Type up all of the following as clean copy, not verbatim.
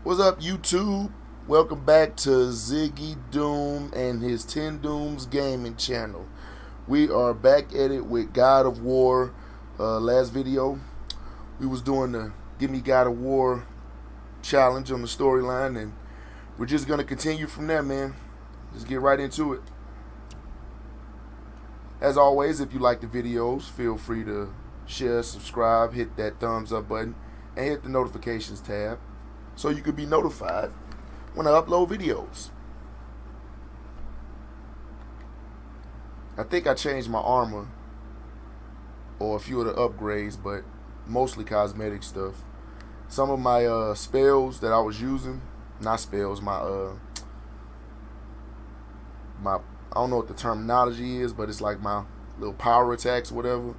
What's up, YouTube? Welcome back to Ziggy Doom and his Tendooms gaming channel. We are back at it with God of War. Last video, we was doing the Give Me God of War challenge on the storyline, and we're just gonna continue from there, man. Just get right into it. As always, if you like the videos, feel free to share, subscribe, hit that thumbs up button, and hit the notifications tab so you can be notified when I upload videos. I think I changed my armor or a few of the upgrades, but mostly cosmetic stuff. Some of my spells that I was using, not spells, my I don't know what the terminology is, but it's like my little power attacks, whatever.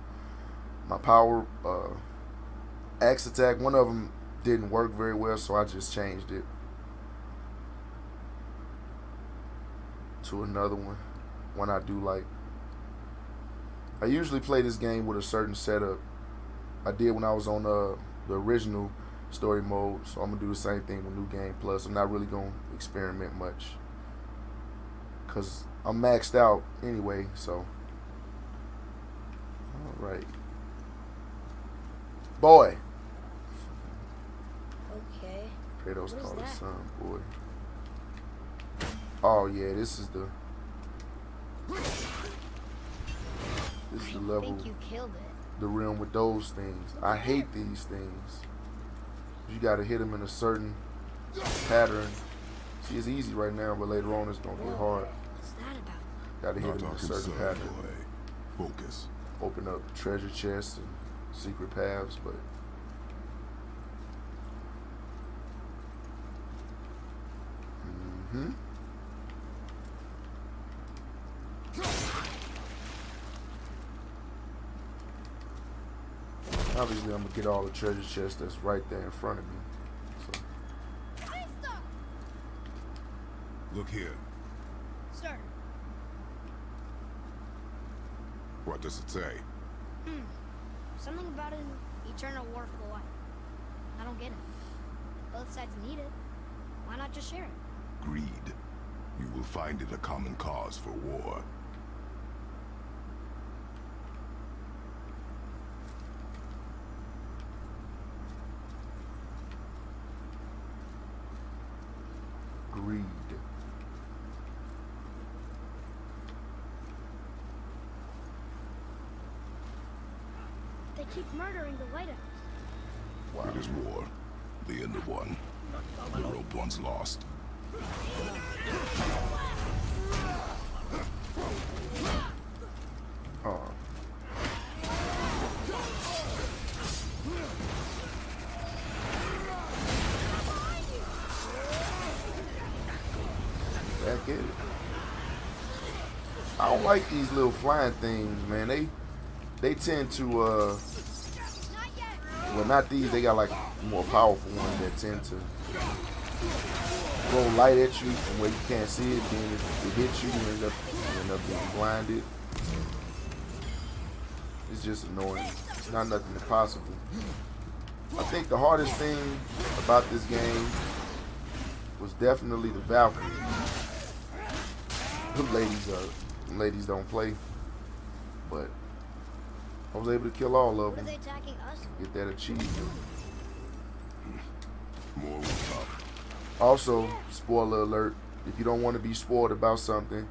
My power axe attack, one of them didn't work very well, so I just changed it to another one. When I do like, I usually play this game with a certain setup. I did when I was on the original story mode, so I'm gonna do the same thing with New Game Plus. I'm not really gonna experiment much because I'm maxed out anyway. So, all right, boy. Okay. Kratos called his son, boy. Oh yeah, this is the level. I think you killed it. The realm with those things. I hate these things. You gotta hit them in a certain pattern. See, it's easy right now, but later on it's gonna get hard. What's that about? Gotta hit them in a certain pattern. Boy. Focus. Open up treasure chests and secret paths, but obviously I'm gonna get all the treasure chests that's right there in front of me. So. Look here. Sir. What does it say? Something about an eternal war for the light. I don't get it. Both sides need it. Why not just share it? Greed. You will find it a common cause for war. Greed. They keep murdering the White Elves. Wow. It is war. The end of one. The rope once lost. Oh. Back at it. I don't like these little flying things, man. They tend to well, not these. They got like more powerful ones that tend to throw light at you from where you can't see it. Then if it hits you, you end up being blinded. It's just annoying. It's not nothing impossible. I think the hardest thing about this game was definitely the Valkyries. The ladies don't play, but I was able to kill all of What are them. they attacking us for? Get that achievement. More will come. Also, spoiler alert, if you don't want to be spoiled about something,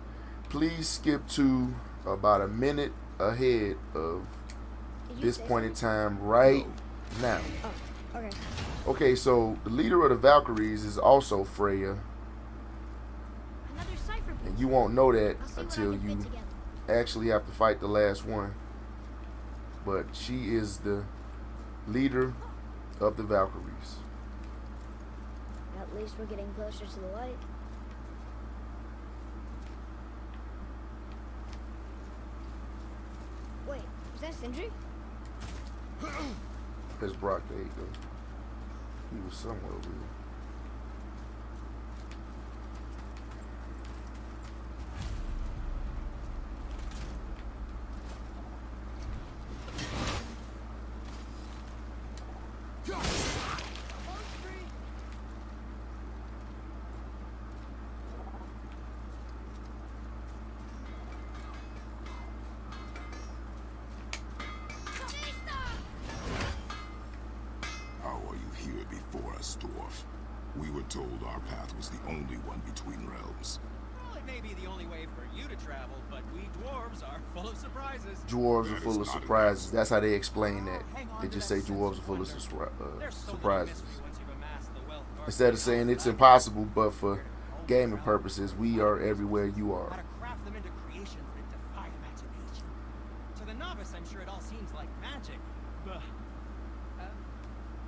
please skip to about a minute ahead of Did you this say point in something? time right now. Oh, okay. Okay, so the leader of the Valkyries is also Freya, Another cipher piece. and you won't know that I'll see what I until can fit you together. actually have to fight the last one. But she is the leader of the Valkyries. At least we're getting closer to the light. Wait, is that Sindri? There's Brock, there you go. He was somewhere over here. us, dwarf. We were told our path was the only one between realms. Well, it may be the only way for you to travel, but we dwarves are full of surprises. Dwarves are That full is of not surprises. That's how they explain that. Hang on They to just that say sense dwarves are of full of wonder. There's so little surprises. mystery once you've amassed the wealth of our Instead of people. saying it's impossible, but for gaming purposes, we are everywhere you How are. to craft them into creations that defy imagination. To the novice, I'm sure it all seems like magic, but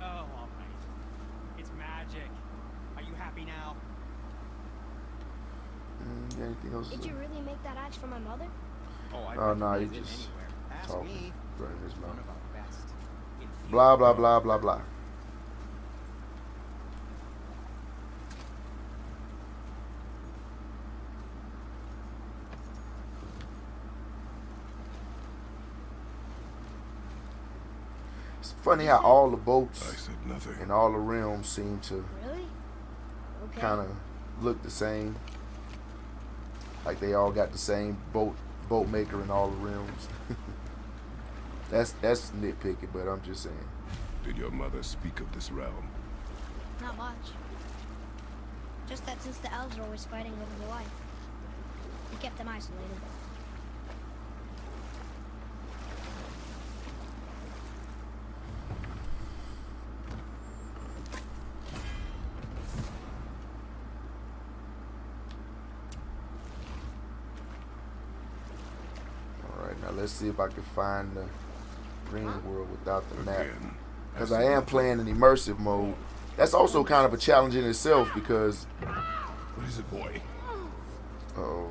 oh, all right. It's magic. Are you happy now? Anything else? Did you really make that axe for my mother? Oh, no, you recognize it just anywhere. Ask talking, me. running his One mouth. of our best. In field Blah, blah, blah, blah, blah. It's funny how all the I boats said nothing. and all the realms seem to Really? Okay. kind of look the same. Like they all got the same boat maker in all the realms. That's nitpicky, but I'm just saying. Did your mother speak of this realm? Not much. Just that since the elves are always fighting over the light, he kept them isolated. Alright, now let's see if I can find the green world without the map. Again. Because I am playing in immersive mode. That's also kind of a challenge in itself because... What is it, boy? Uh-oh.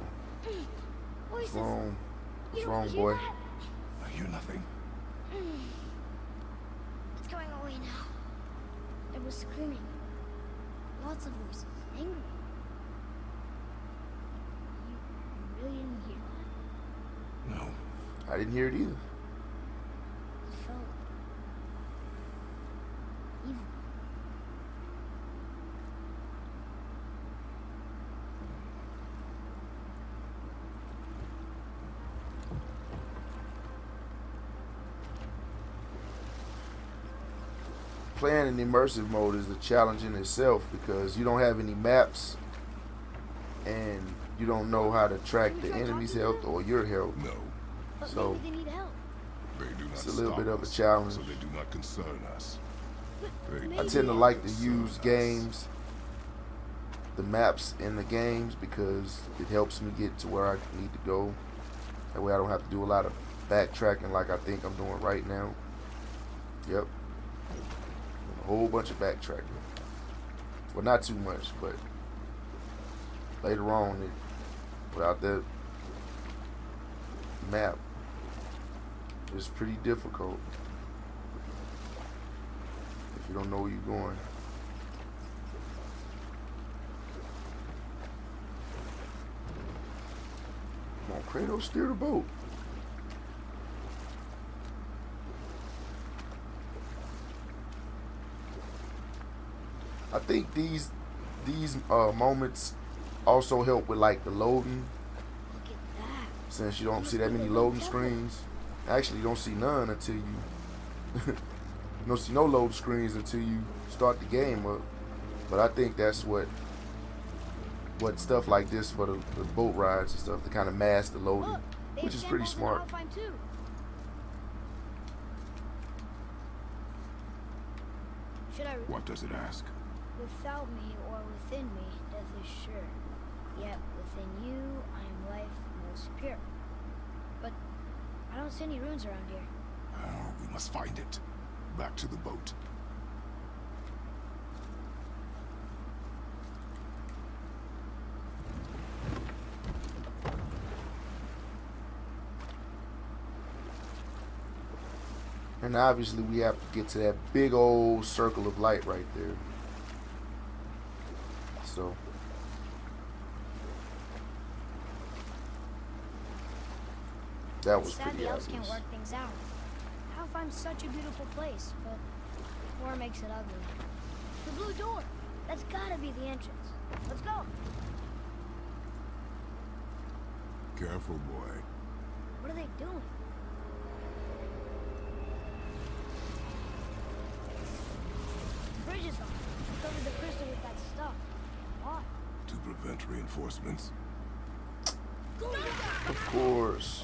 What's Voices. wrong? What's You wrong, hear boy? that? I hear nothing. It's going away now. It was screaming. Lots of voices. Angry. You really didn't hear that? No. I didn't hear it either. It felt evil. Playing in immersive mode is a challenge in itself because you don't have any maps and you don't know how to track the enemy's health or your health. No. But So- maybe they need help. They do not It's a little stop bit of a us, challenge. So they do not concern us. They I I do tend to not like to concern use us. games, the maps in the games, because it helps me get to where I need to go. That way I don't have to do a lot of backtracking like I think I'm doing right now. Yep. A whole bunch of backtracking. Well, not too much, but later on, without that map, it's pretty difficult if you don't know where you're going. Come on, Kratos, steer the boat. I think these moments also help with like the loading, Look at that. since you don't see that many loading screens. Actually, you don't see none until you you don't see no load screens until you start the game up. But I think that's what stuff like this for the boat rides and stuff to kind of mask the loading, Look, they which have is pretty sandals in smart. Alpine too. Should I What does it ask? without me or within me, death is sure. Yet within you I am life most pure. But I don't see any runes around here. Oh, we must find it. Back to the boat. And obviously we have to get to that big old circle of light right there. So that was It's sad pretty the elves can't obvious. work things out. Alfheim's such a beautiful place, but war makes it ugly. The blue door! That's gotta be the entrance. Let's go! Careful, boy. What are they doing? The bridge is on. Especially with that stuff. Why? To prevent reinforcements. Of course.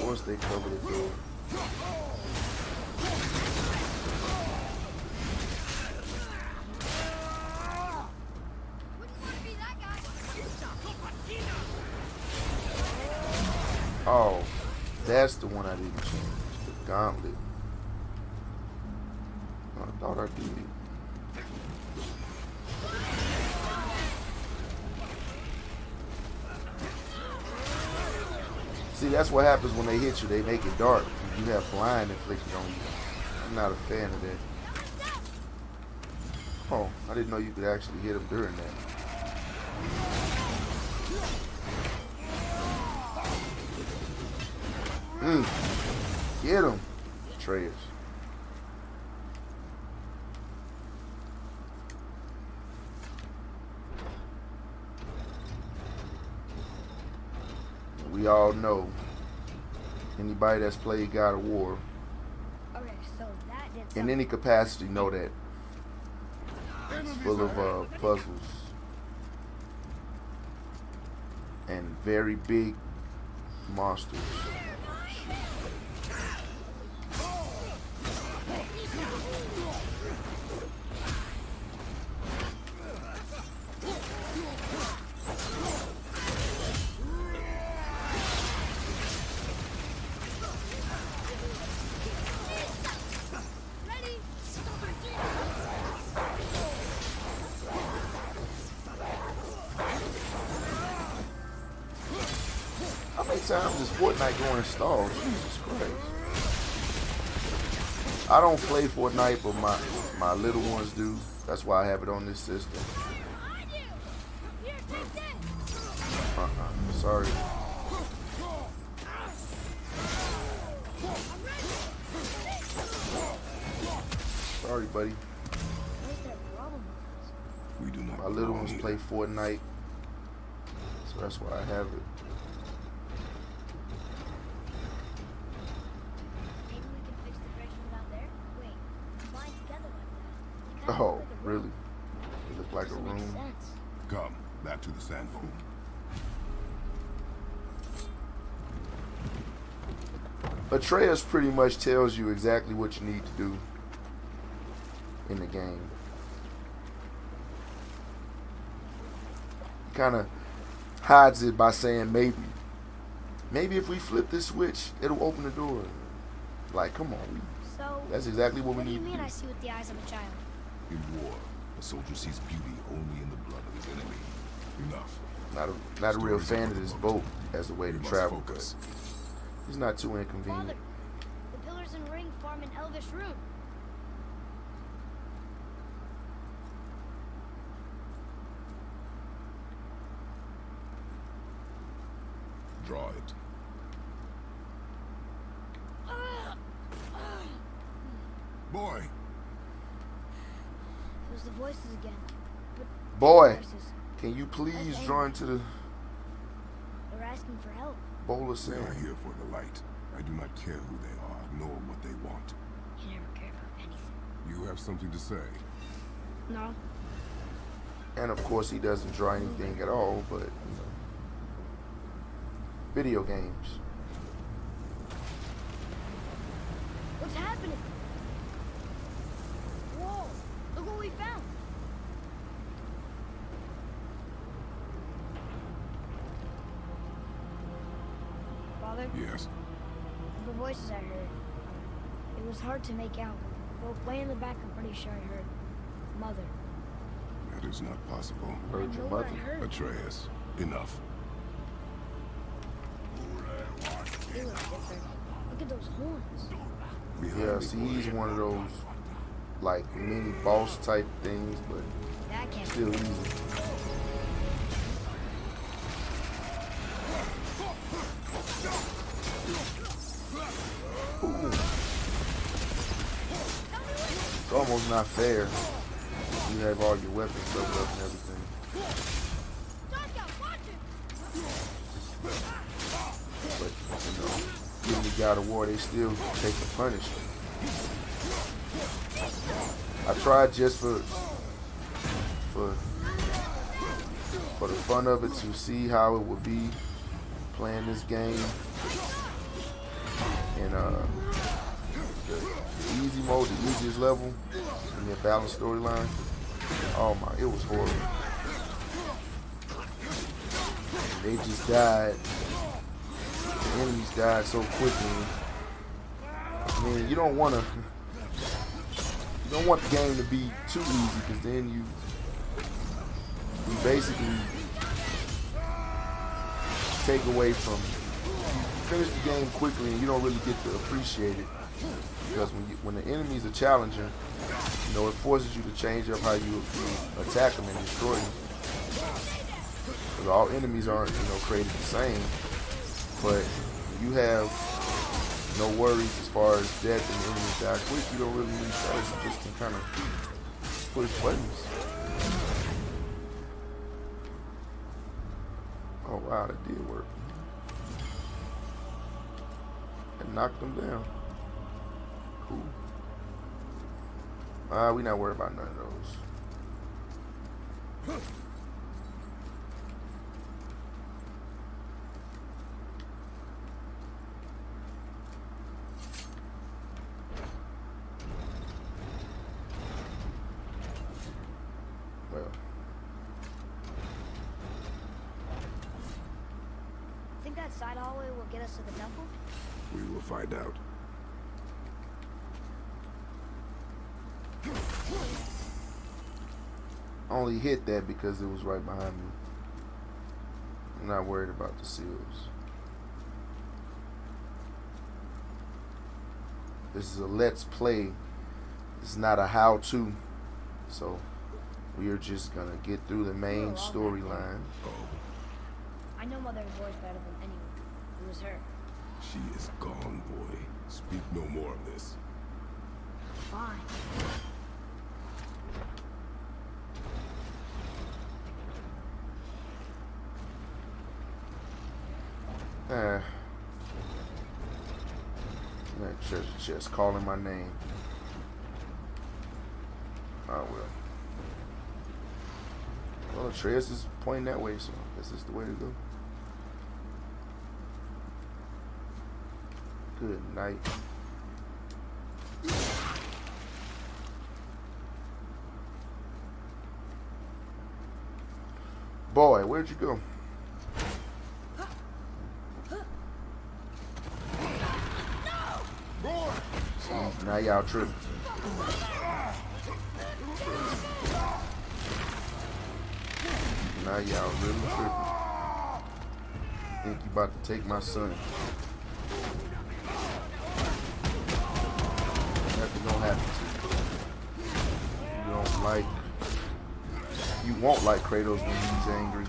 Once they cover the door. Oh, that's the one I didn't change. The gauntlet. I thought I did. See, that's what happens when they hit you. They make it dark. You have blind inflicted on you. I'm not a fan of that. Oh, I didn't know you could actually hit them during that. Get him, Atreus. We all know, anybody that's played God of War Okay, so that did in something. any capacity know that it's full of puzzles and very big monsters. How many times does Fortnite go install? Jesus Christ. I don't play Fortnite, but my little ones do. That's why I have it on this system. Sorry. Sorry, buddy. What's their problem with this? We do not. My little belong ones here. play Fortnite, so that's why I have it. Maybe we can fix the bridge from down there? Wait, combined together like that. They kinda Oh, look like a really? room. It looked like a Doesn't make room. sense. Come back to the sandbowl. Atreus pretty much tells you exactly what you need to do in the game. Kind of hides it by saying maybe if we flip this switch, it'll open the door. Like, come on, So, that's exactly what we what do you need to mean do. I see with the eyes of a child? In war, a soldier sees beauty only in the blood of his enemy. Enough. Not a real fan of this boat as a way to We must travel, focus. but he's not too Father, inconvenient. the pillars and ring form an elvish rune. Draw it. Boy, It was the voices again. But Boy, voices. can you please That's draw into the They're asking for help. bowl of they are sand? here for the light. I do not care who they are, nor what they want. You never cared about anything. You have something to say. No. And of course, he doesn't draw anything at all, but video games. What's happening? Whoa! Look what we found. Father, Yes. the voices I heard. It was hard to make out. But way in the back, I'm pretty sure I heard Mother. That is not possible. Heard I your know what I mother. heard. Atreus, enough. They look different. Look at those horns. Behind Yeah, me, see, boy. he's one of those like mini boss type things, but That can't still be. easy. Ooh. It's almost not fair. You have all your weapons leveled up and everything. But, you know, get me God of War, they still take the punishment. I tried just for the fun of it to see how it would be playing this game in the easy mode, the easiest level, and then balanced storyline. Oh my, it was horrible. They just died. The enemies died so quickly. I mean, you don't want the game to be too easy, because then you basically take away from, you finish the game quickly and you don't really get to appreciate it, because when the enemies are challenging, you know, it forces you to change up how you attack them and destroy them. Because all enemies aren't, you know, created the same, but you have no worries as far as death and the enemies die quick. You don't really need strategy, you just can kind of push buttons. Oh wow, that did work. And knocked them down. Cool. We not worried about none of those. Well, Think that side hallway will get us to the temple? We will find out. I only hit that because it was right behind me. I'm not worried about the seals. This is a let's play. It's not a how-to. So we are just gonna get through the main storyline. I know Mother's voice better than anyone. It was her. She is gone, boy. Speak no more of this. Fine. That treasure chest calling my name. Oh well. Well, the trails is pointing that way, so I guess it's the way to go. Good night. Boy, where'd you go? Now y'all tripping. Now y'all really tripping. Think you about to take my son. Nothing gonna happen to you. You won't like Kratos when he's angry.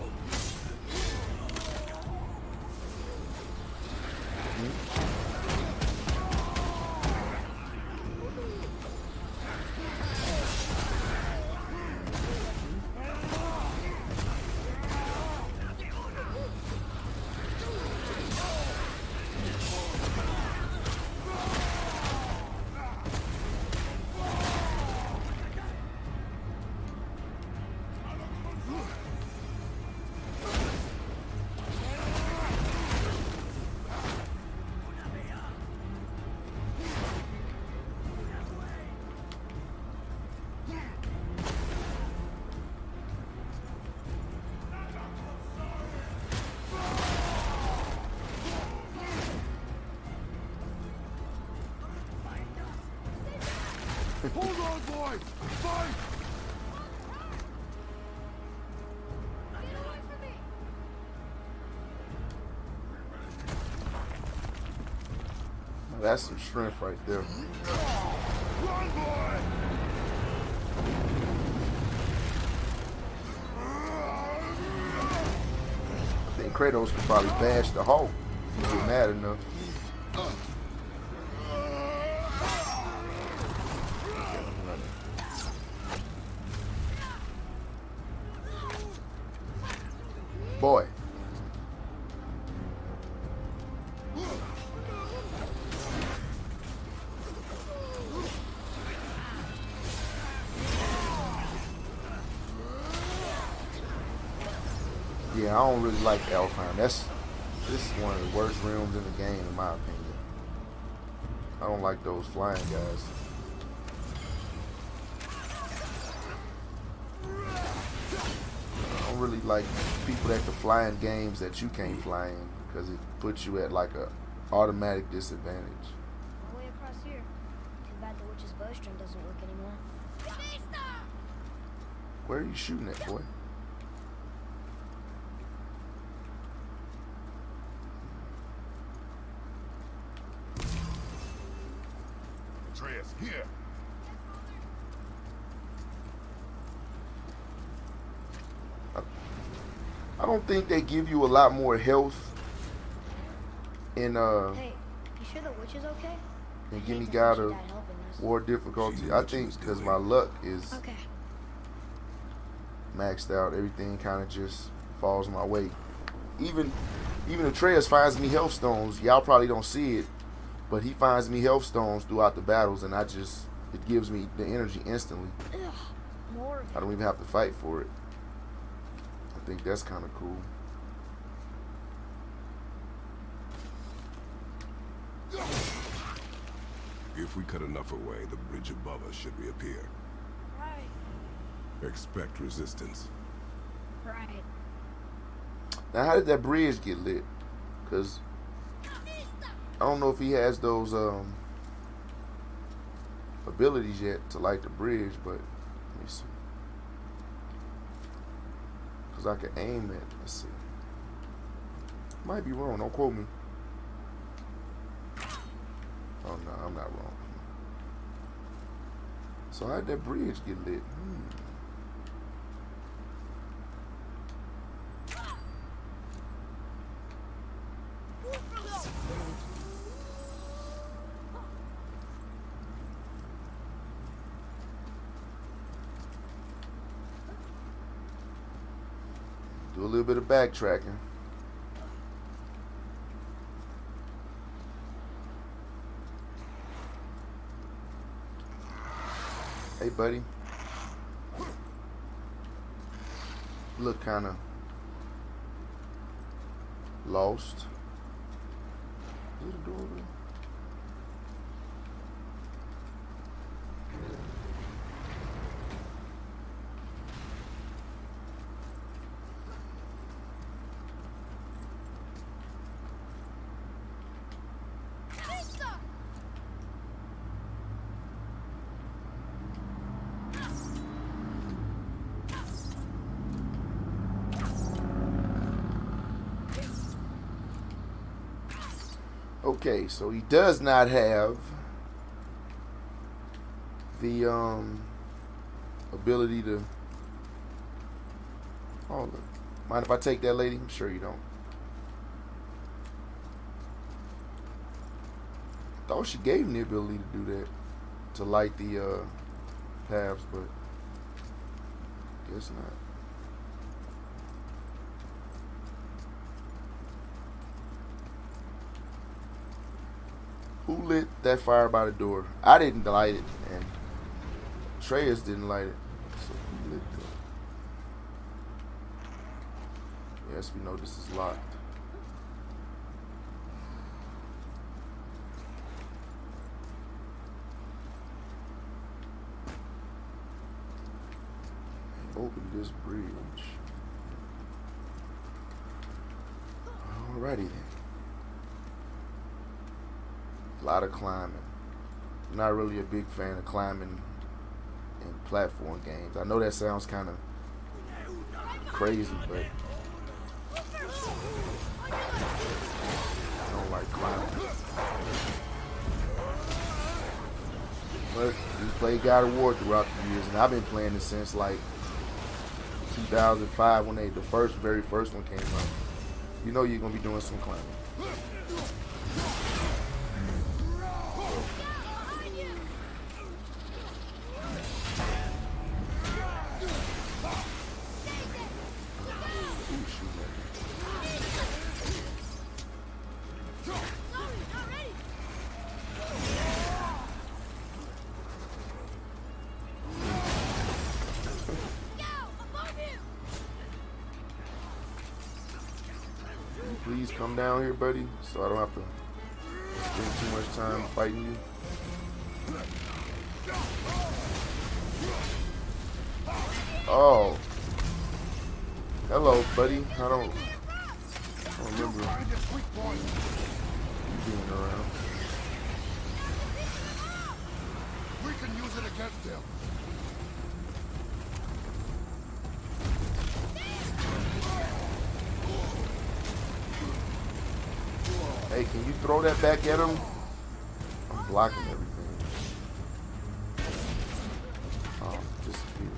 Hold on, boy! Fight! Get away from me! Now that's some strength right there. Run, boy! I think Kratos could probably bash the Hulk if he get mad enough. Boy. Yeah, I don't really like Alfheim. This is one of the worst realms in the game, in my opinion. I don't like those flying guys. I don't really like people that can fly in games that you can't fly in, because it puts you at like a automatic disadvantage. All the way across here. Too bad the witch's bowstring doesn't work anymore. Where are you shooting at, boy? Atreus, here! I don't think they give you a lot more health in Hey, you sure the witch is okay? and I give me hate to God think of she died helping us. War difficulty. I think because my luck is Okay. maxed out, everything kind of just falls my way. Even Atreus finds me health stones. Y'all probably don't see it, but he finds me health stones throughout the battles, and it gives me the energy instantly. Ugh, more of I don't even have to fight for it. I think that's kind of cool. If we cut enough away, the bridge above us should reappear. Right. Expect resistance. Right. Now, how did that bridge get lit? Because I don't know if he has those abilities yet to light the bridge, but let me see. Because I can aim it. Let's see. Might be wrong. Don't quote me. Oh, no, I'm not wrong. So how did that bridge get lit? Do a little bit of backtracking. Hey, buddy. Look kind of lost. Is it a door there? Okay, so he does not have the ability to. Oh, look. Mind if I take that, lady? I'm sure you don't. I thought she gave him the ability to do that, to light the paths, but guess not. Who lit that fire by the door? I didn't light it, and Atreus didn't light it. So who lit that? Yes, we know this is locked. Open this bridge. Alrighty then. A lot of climbing. I'm not really a big fan of climbing in platform games. I know that sounds kind of crazy, but I don't like climbing. But we played God of War throughout the years, and I've been playing it since like 2005 when the very first one came out. You know you're gonna be doing some climbing. please come down here, buddy, so I don't have to spend too much time fighting you? Oh. Hello, buddy. I don't remember you being around. We can use it against him. Hey, can you throw that back at him? I'm blocking everything. Oh, disappeared.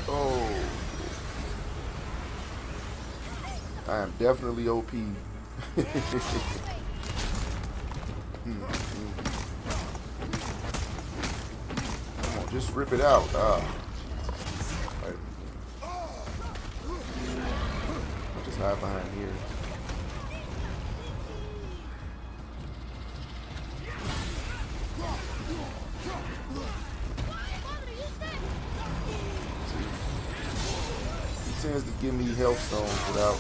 Oh. I am definitely OP. Come on, just rip it out. I'll just hide behind here. He tends to give me health stones without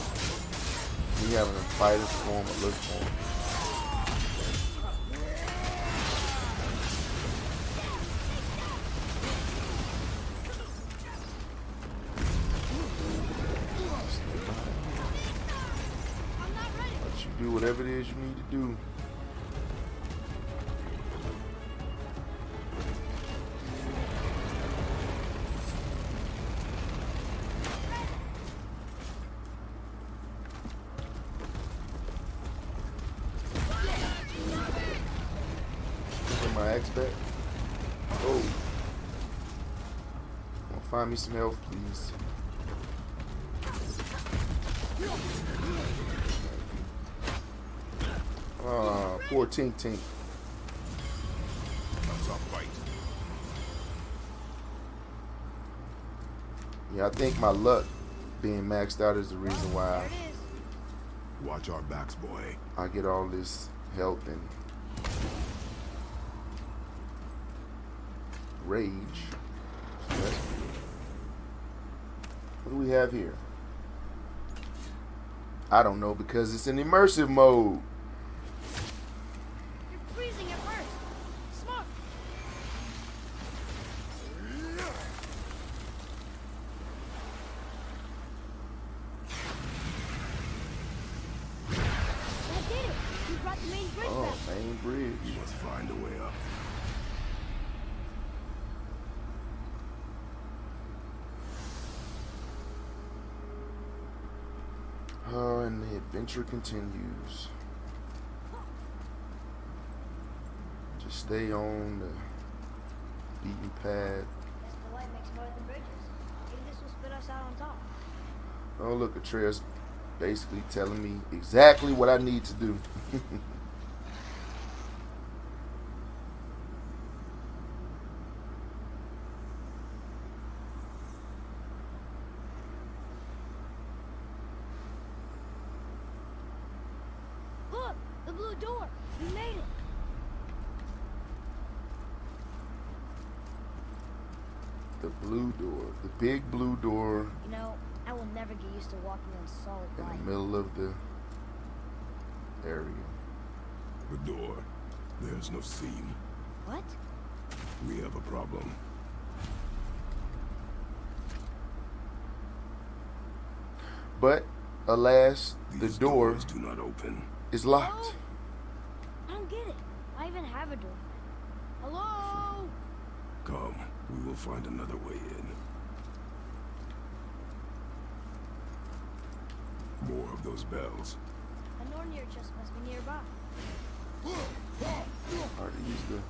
me having to fight it for him or look for him. Let you do whatever it is you need to do. My axe back. Oh. Find me some health, please. Poor Tink Tink. That's our fight. Yeah, I think my luck being maxed out is the reason why Watch our backs, boy. I get all this health and rage. So that's good. What do we have here? I don't know because it's in immersive mode. You're freezing at first. Smoke. That did it. You brought the main bridge Oh, back. main bridge. We must find a way up. And the adventure continues. Just stay on the beaten path. Guess the light makes more than bridges. Maybe this will spit us out on top. Oh, look, Atreus basically telling me exactly what I need to do. Look, the blue door. We made it. The blue door. The big blue door You know, I will never get used to walking on solid in light. the middle of the area. The door. There's no seam. What? We have a problem. But, alas, the These door doors do not open. is locked. I don't get it. I even have a door. Hello? Come, we will find another way in. More of those bells. A Nornir just must be nearby. Hard to use these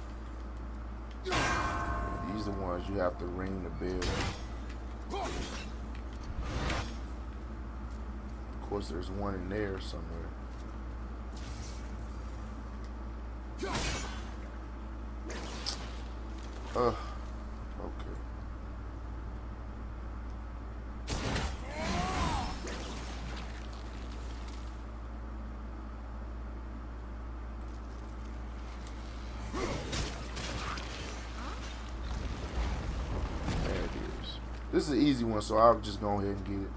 are the ones you have to ring the bell. Of course, there's one in there somewhere. Okay. This is an easy one, so I'll just go ahead and get it.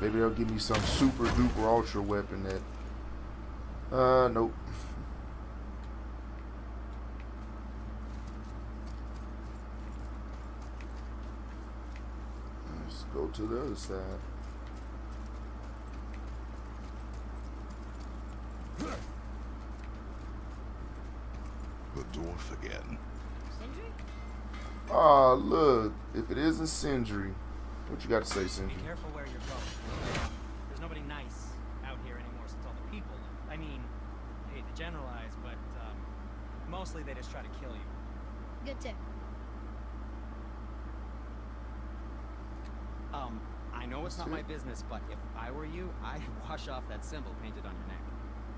Maybe they'll give me some super duper ultra weapon that nope. Let's go to the other side. The dwarf again. Sindri? Oh, look. If it isn't Sindri. What you got to say, Sindri? Be careful where you're going. There's nobody nice out here anymore since all the people left. I mean, I hate to generalize, but mostly they just try to kill you. Good tip. I know it's not my business, but if I were you, I'd wash off that symbol painted on your neck.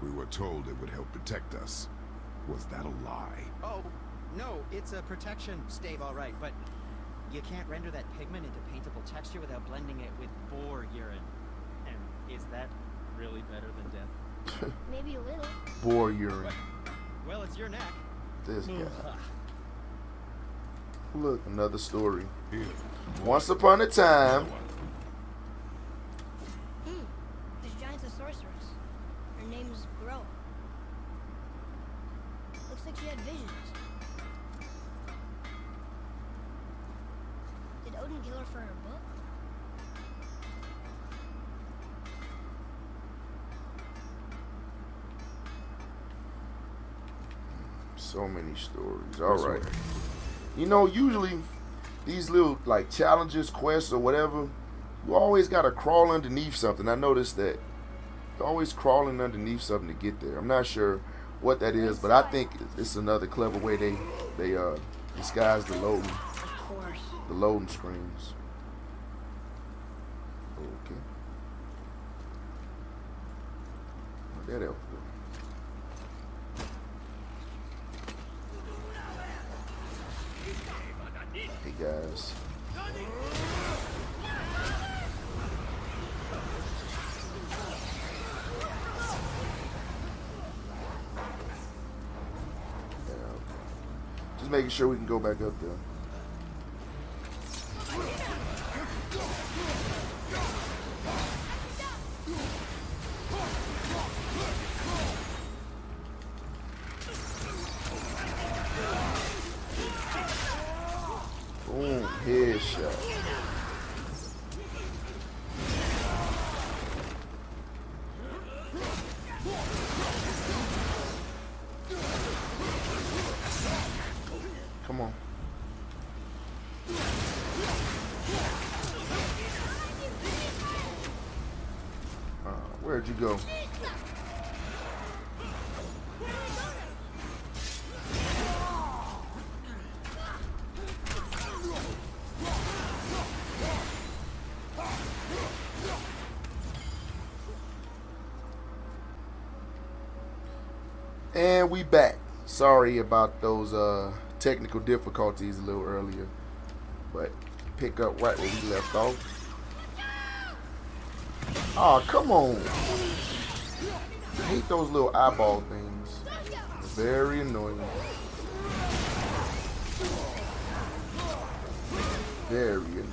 We were told it would help protect us. Was that a lie? Oh, no, it's a protection stave, all right, but you can't render that pigment into paintable texture without blending it with boar urine. And is that really better than death? Maybe a little. Boar urine. Well, it's your neck. This guy. Ugh. Look, another story. Here. Once upon a time. This giant's a sorceress. Her name's Grow. Looks like she had visions. Did Odin kill her for her book? So many stories. All right. You know, usually these little like challenges, quests, or whatever, you always gotta crawl underneath something. I noticed that you're always crawling underneath something to get there. I'm not sure what that is, but I think it's another clever way they disguise the loading Of course. screens. Okay. What that help for? Hey guys. Just making sure we can go back up there. Boom, headshot. Come on. Where'd you go? And we back. Sorry about those technical difficulties a little earlier, but pick up right where we left off. Oh, come on. I hate those little eyeball things. They're very annoying. Very annoying.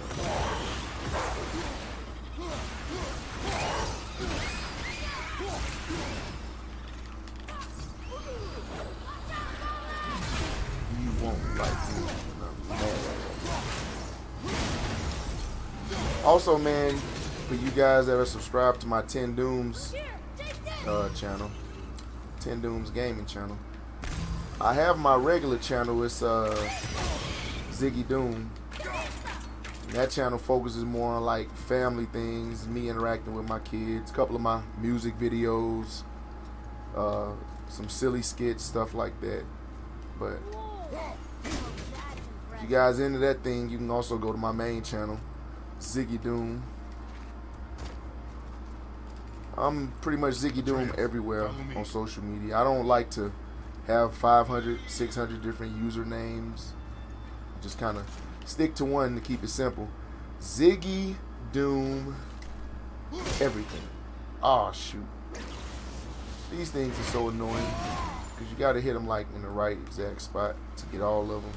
You won't like me when I'm mad. Also, man, for you guys that are subscribed to my Tendooms channel, Tendooms gaming channel, I have my regular channel. It's Ziggy Doom. And that channel focuses more on like family things, me interacting with my kids, a couple of my music videos, some silly skits, stuff like that. But if you guys into that thing, you can also go to my main channel, Ziggy Doom. I'm pretty much Ziggy Doom everywhere on social media. I don't like to have 500, 600 different usernames. Just kind of stick to one to keep it simple. Ziggy, Doom, everything. Oh shoot. These things are so annoying because you got to hit them like in the right exact spot to get all of them.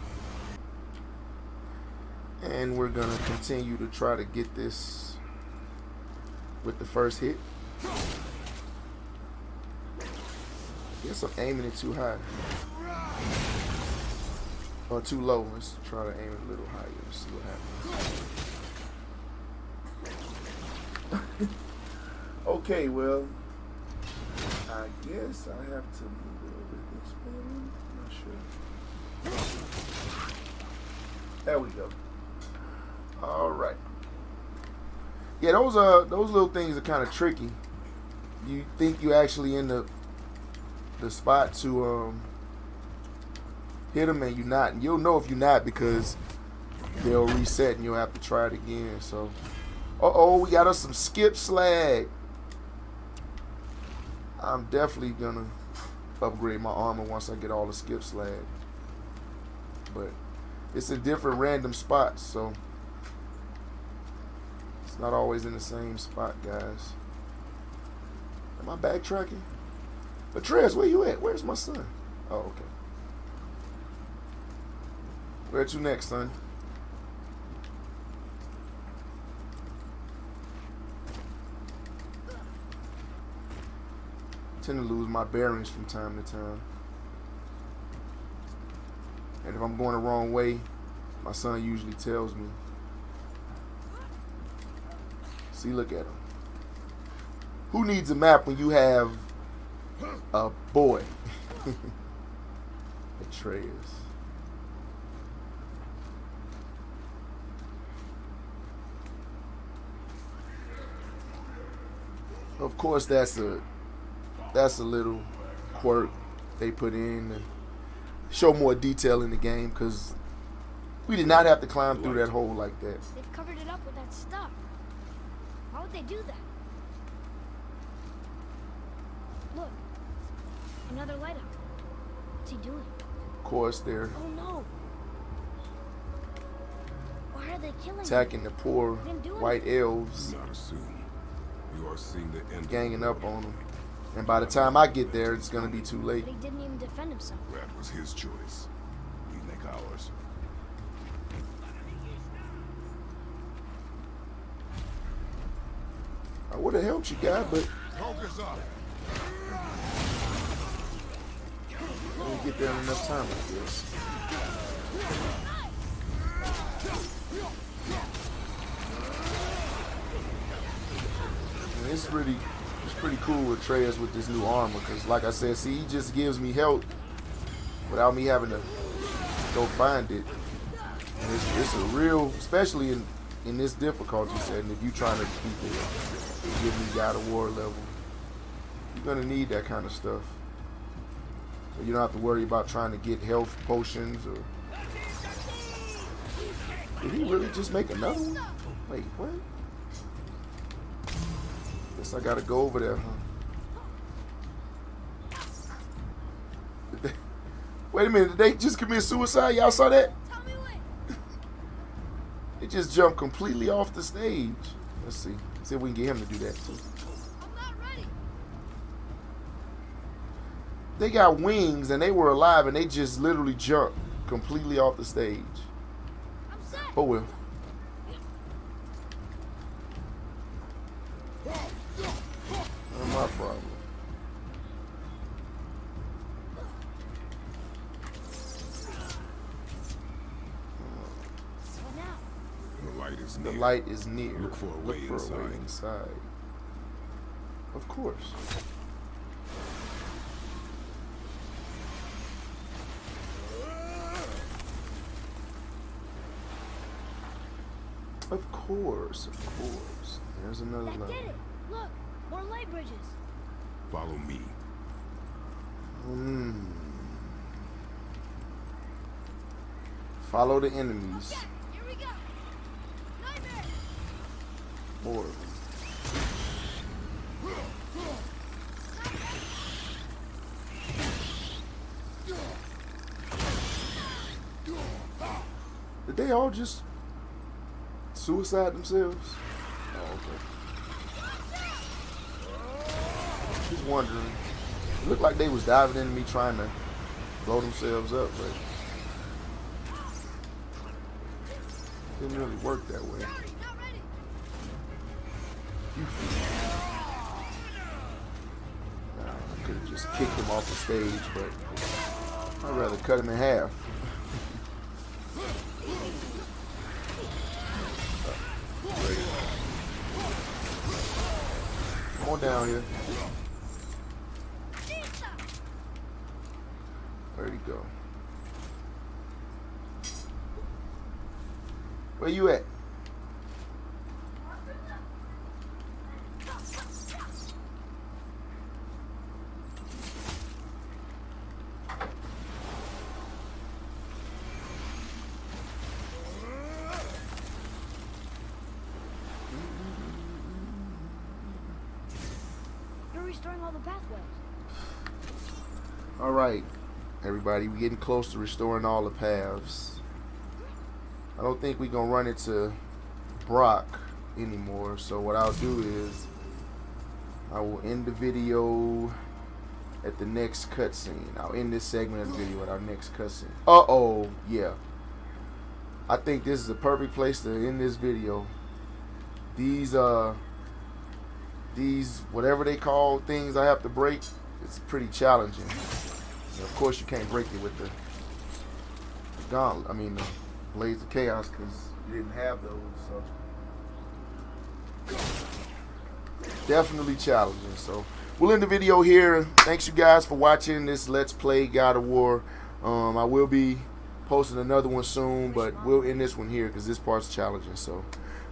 And we're gonna continue to try to get this with the first hit. Guess I'm aiming it too high. Or too low. Let's try to aim it a little higher and see what happens. Okay, well, I guess I have to move it over this way. Not sure. There we go. All right. Yeah, those little things are kind of tricky. You think you actually in the spot to hit them, and you're not. And you'll know if you're not because they'll reset and you'll have to try it again. So, we got us some skip slag. I'm definitely gonna upgrade my armor once I get all the skip slag. But it's in different random spots, so it's not always in the same spot, guys. Am I backtracking? But Trez, where you at? Where's my son? Oh, okay. Where to next, son? I tend to lose my bearings from time to time. And if I'm going the wrong way, my son usually tells me. See, look at him. Who needs a map when you have a boy? Atreus. Of course, that's a little quirk they put in to show more detail in the game, because we did not have to climb through that hole like that. They've covered it up with that stuff. Why would they do that? Look, another lighthouse. What's he doing? Of course, they're Oh no! Why are they killing attacking him? the poor They didn't do white anything. elves, Do not assume. You are seeing the end. ganging up on them. And by the time I get there, it's going to be too late. But he didn't even defend himself. That was his choice. We make ours. I would have helped you, guy, but Focus up. I didn't get there in enough time, I guess. And it's pretty cool with Atreus with this new armor, because like I said, see, he just gives me help without me having to go find it. And it's a real, especially in this difficulty setting, if you're trying to keep it, give me God of War level, you're gonna need that kind of stuff. So you don't have to worry about trying to get health potions or. Did he really just make another one? Wait, what? Guess I gotta go over there, huh? Wait a minute, did they just commit suicide? Y'all saw that? Tell me when. It just jumped completely off the stage. Let's see. See if we can get him to do that too. I'm not ready. They got wings and they were alive and they just literally jumped completely off the stage. I'm set. Oh well. Not my problem. What now? The light is The near. light is near. Look for a way inside. Of course. Of course, of course. There's another That level. did it. Look, more light bridges. Follow me. Follow the enemies. Okay, here we go. Nightmare. More of them. all just suicide themselves? Oh, okay. Just wondering. It looked like they was diving into me trying to blow themselves up, but didn't really work that way. I could have just kicked him off the stage, but I'd rather cut him in half. Come on down here. Where'd he go? Where you at? You're restoring all the pathways. All right, everybody, we're getting close to restoring all the paths. I don't think we're gonna run into Brock anymore, so what I'll do is I will end the video at the next cutscene. I'll end this segment of the video at our next cutscene. Uh-oh, yeah. I think this is the perfect place to end this video. These whatever they call things I have to break, it's pretty challenging. And of course you can't break it with the gauntlet, the Blades of Chaos, because you didn't have those, so definitely challenging. So we'll end the video here. Thanks you guys for watching this Let's Play God of War. I will be posting another one soon, but we'll end this one here because this part's challenging. So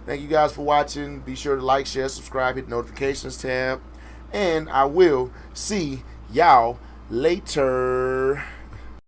thank you guys for watching. Be sure to like, share, subscribe, hit the notifications tab, and I will see y'all later.